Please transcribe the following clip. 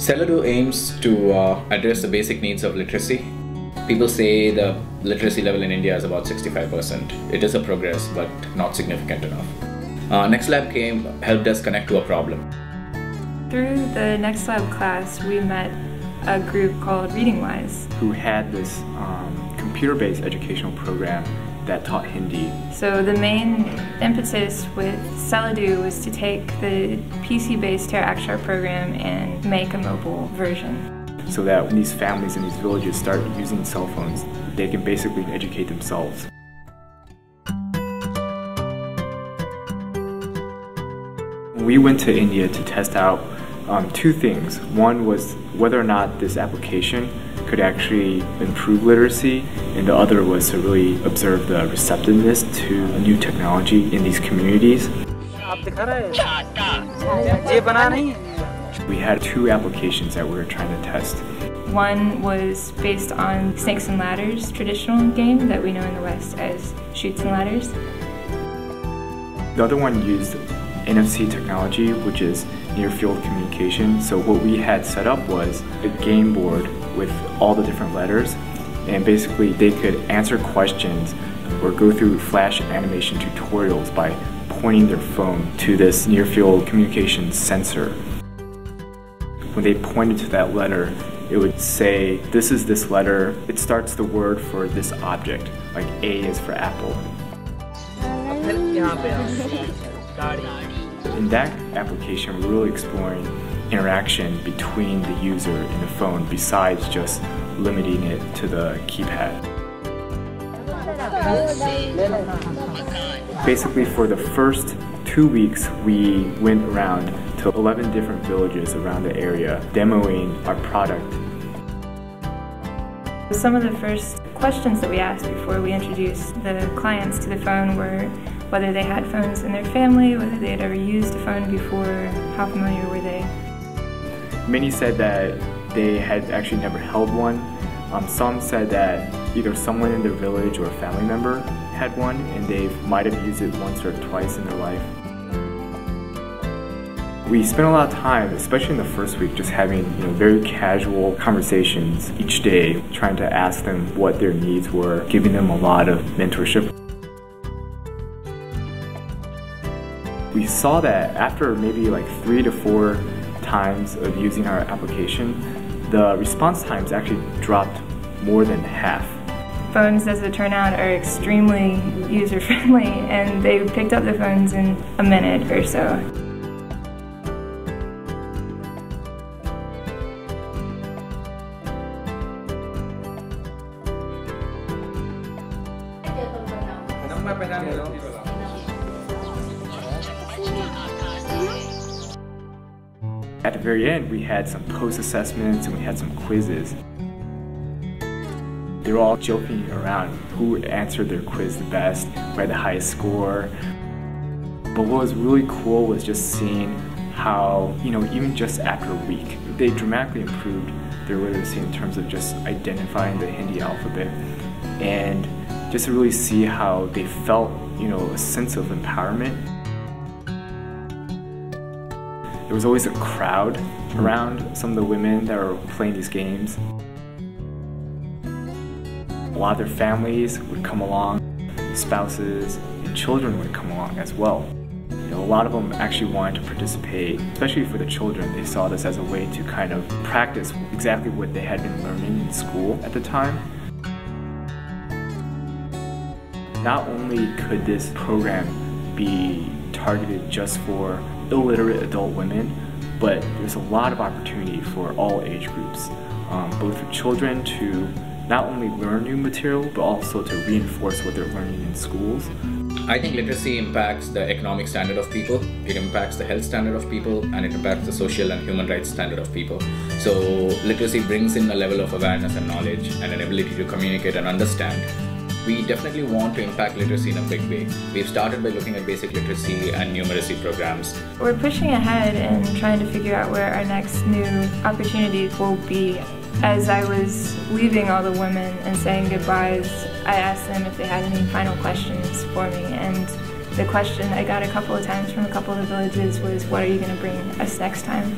Celedu aims to address the basic needs of literacy. People say the literacy level in India is about 65%. It is a progress, but not significant enough. Next Lab helped us connect to a problem. Through the Next Lab class, we met a group called Reading Wise, who had this computer-based educational program that taught Hindi. So the main impetus with Celedu was to take the PC-based Terra Akshar program and make a mobile version. So that when these families in these villages start using cell phones, they can basically educate themselves. We went to India to test out two things. One was whether or not this application could actually improve literacy, and the other was to really observe the receptiveness to new technology in these communities. We had two applications that we were trying to test. One was based on Snakes and Ladders, traditional game that we know in the West as Chutes and Ladders. The other one used NFC technology, which is near-field communication. So what we had set up was a game board with all the different letters, and basically they could answer questions or go through flash animation tutorials by pointing their phone to this near-field communication sensor. When they pointed to that letter, it would say, this is this letter, it starts the word for this object, like A is for apple. In that application, we're really exploring interaction between the user and the phone besides just limiting it to the keypad. Basically, for the first 2 weeks, we went around to 11 different villages around the area, demoing our product. Some of the first questions that we asked before we introduced the clients to the phone were whether they had phones in their family, whether they had ever used a phone before, how familiar were they. Many said that they had actually never held one. Some said that either someone in their village or a family member had one, and they might have used it once or twice in their life. We spent a lot of time, especially in the first week, just having very casual conversations each day, trying to ask them what their needs were, giving them a lot of mentorship. We saw that after maybe like 3 to 4 times of using our application, the response times actually dropped more than half. Phones, as it turned out, are extremely user-friendly, and they picked up the phones in a minute or so. At the very end, we had some post-assessments and we had some quizzes. They were all joking around who answered their quiz the best, who had the highest score. But what was really cool was just seeing how, even just after a week, they dramatically improved their literacy in terms of just identifying the Hindi alphabet, and just to really see how they felt, a sense of empowerment. There was always a crowd around some of the women that were playing these games. A lot of their families would come along, spouses and children would come along as well. A lot of them actually wanted to participate, especially for the children. They saw this as a way to kind of practice exactly what they had been learning in school at the time. Not only could this program be targeted just for illiterate adult women, but there's a lot of opportunity for all age groups, both for children to not only learn new material, but also to reinforce what they're learning in schools. I think literacy impacts the economic standard of people, it impacts the health standard of people, and it impacts the social and human rights standard of people. So literacy brings in a level of awareness and knowledge and an ability to communicate and understand. We definitely want to impact literacy in a big way. We've started by looking at basic literacy and numeracy programs. We're pushing ahead and trying to figure out where our next new opportunities will be. As I was leaving all the women and saying goodbyes, I asked them if they had any final questions for me, and the question I got a couple of times from a couple of the villages was, what are you going to bring us next time?